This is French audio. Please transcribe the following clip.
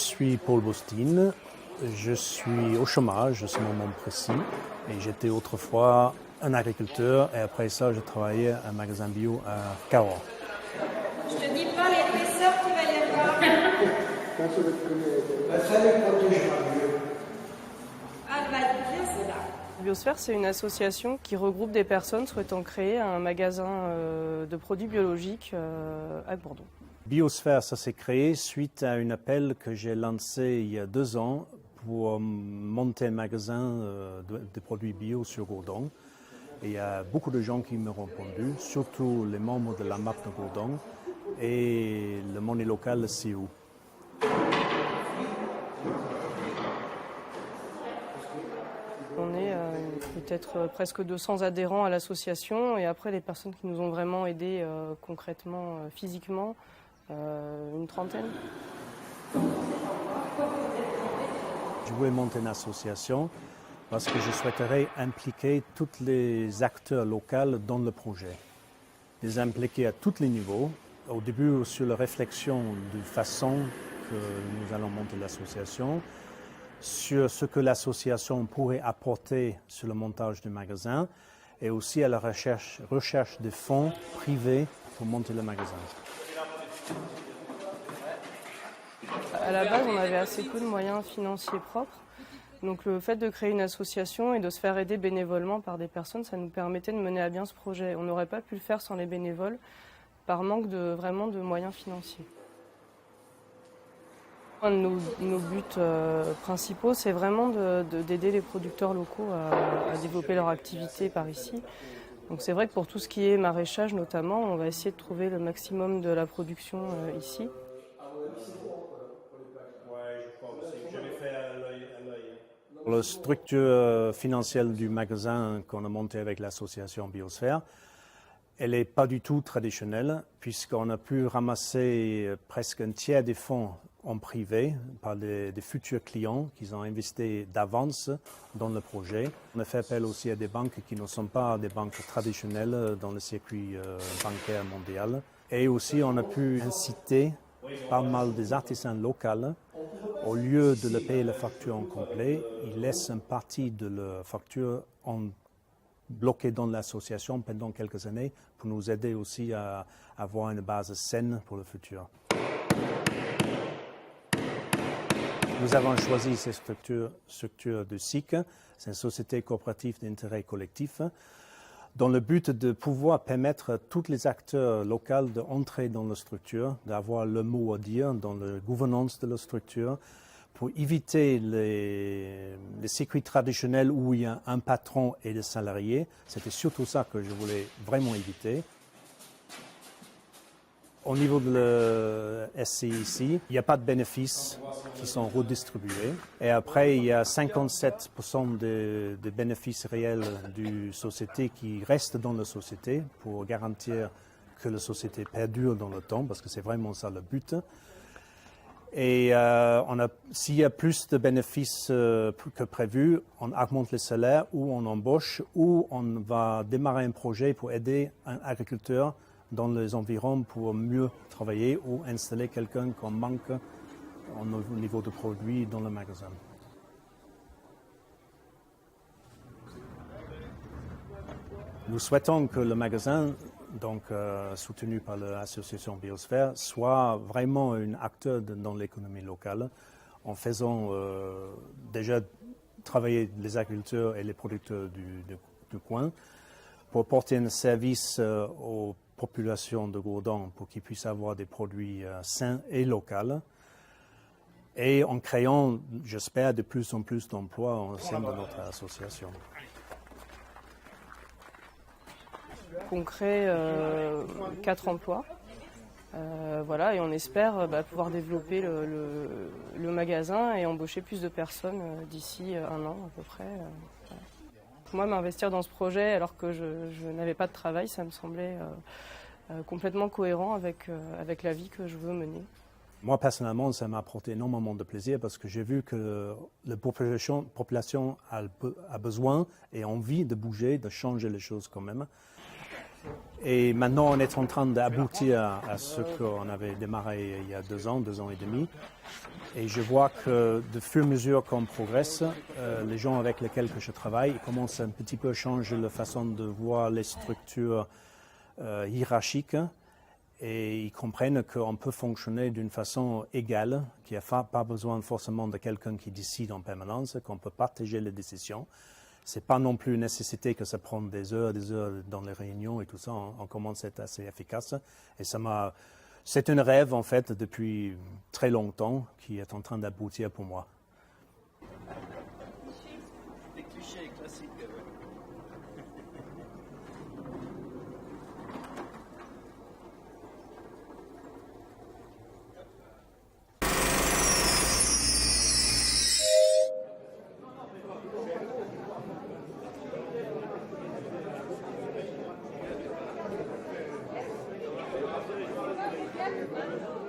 suis Paul Bostine, je suis au chômage à ce moment précis et j'étais autrefois un agriculteur et après ça je travaillais à un magasin bio à Cahors. Je te dis pas l'épaisseur qu'il va y avoir. Ah, bah bien c'est là. Biosphère, c'est une association qui regroupe des personnes souhaitant créer un magasin de produits biologiques à Bordeaux. Biosphère, ça s'est créé suite à un appel que j'ai lancé il y a 2 ans pour monter un magasin de produits bio sur Gourdon. Et il y a beaucoup de gens qui m'ont répondu, surtout les membres de la marque de Gourdon et le monnaie local, le CIO. On est peut-être presque 200 adhérents à l'association et après les personnes qui nous ont vraiment aidés concrètement, physiquement, une trentaine. Je voulais monter une association parce que je souhaiterais impliquer tous les acteurs locaux dans le projet. Les impliquer à tous les niveaux. Au début, sur la réflexion de façon que nous allons monter l'association, sur ce que l'association pourrait apporter sur le montage du magasin et aussi à la recherche de fonds privés pour monter le magasin. À la base, on avait assez peu de moyens financiers propres. Donc le fait de créer une association et de se faire aider bénévolement par des personnes, ça nous permettait de mener à bien ce projet. On n'aurait pas pu le faire sans les bénévoles par manque vraiment de moyens financiers. Un de nos buts principaux, c'est vraiment d'aider les producteurs locaux à développer leur activité par ici. Donc c'est vrai que pour tout ce qui est maraîchage notamment, on va essayer de trouver le maximum de la production ici. La structure financière du magasin qu'on a monté avec l'association Biosphère, elle n'est pas du tout traditionnelle puisqu'on a pu ramasser presque un tiers des fonds en privé par des futurs clients qui ont investi d'avance dans le projet. On a fait appel aussi à des banques qui ne sont pas des banques traditionnelles dans le circuit bancaire mondial. Et aussi on a pu inciter pas mal des artisans locaux. Au lieu de le payer la facture en complet, ils laissent une partie de la facture bloquée dans l'association pendant quelques années pour nous aider aussi à avoir une base saine pour le futur. Nous avons choisi cette structure de SIC, c'est une société coopérative d'intérêt collectif, dans le but de pouvoir permettre à tous les acteurs locaux d'entrer dans la structure, d'avoir le mot à dire dans la gouvernance de la structure, pour éviter les circuits traditionnels où il y a un patron et des salariés. C'était surtout ça que je voulais vraiment éviter. Au niveau de la SCI ici, il n'y a pas de bénéfices qui sont redistribués. Et après, il y a 57% des bénéfices réels de société qui restent dans la société pour garantir que la société perdure dans le temps, parce que c'est vraiment ça le but. Et s'il y a plus de bénéfices que prévu, on augmente les salaires ou on embauche ou on va démarrer un projet pour aider un agriculteur dans les environs pour mieux travailler ou installer quelqu'un qu'on manque au niveau de produits dans le magasin. Nous souhaitons que le magasin, donc soutenu par l'association Biosphère, soit vraiment un acteur dans l'économie locale en faisant déjà travailler les agriculteurs et les producteurs du coin pour apporter un service aux population de Gourdon pour qu'ils puissent avoir des produits sains et locaux et en créant, j'espère, de plus en plus d'emplois au sein de notre association. On crée 4 emplois, voilà, et on espère pouvoir développer le magasin et embaucher plus de personnes d'ici 1 an à peu près. Voilà. Pour moi, m'investir dans ce projet alors que je n'avais pas de travail, ça me semblait complètement cohérent avec la vie que je veux mener. Moi, personnellement, ça m'a apporté énormément de plaisir parce que j'ai vu que la population a besoin et envie de bouger, de changer les choses quand même. Et maintenant, on est en train d'aboutir à ce qu'on avait démarré il y a 2 ans et demi. Et je vois que de fur et à mesure qu'on progresse, les gens avec lesquels je travaille commencent un petit peu à changer la façon de voir les structures hiérarchiques et ils comprennent qu'on peut fonctionner d'une façon égale, qu'il n'y a pas besoin forcément de quelqu'un qui décide en permanence, qu'on peut partager les décisions. Ce n'est pas non plus une nécessité que ça prenne des heures dans les réunions et tout ça. On commence à être assez efficace. Et c'est un rêve, en fait, depuis très longtemps, qui est en train d'aboutir pour moi. Des clichés classiques. Thank you.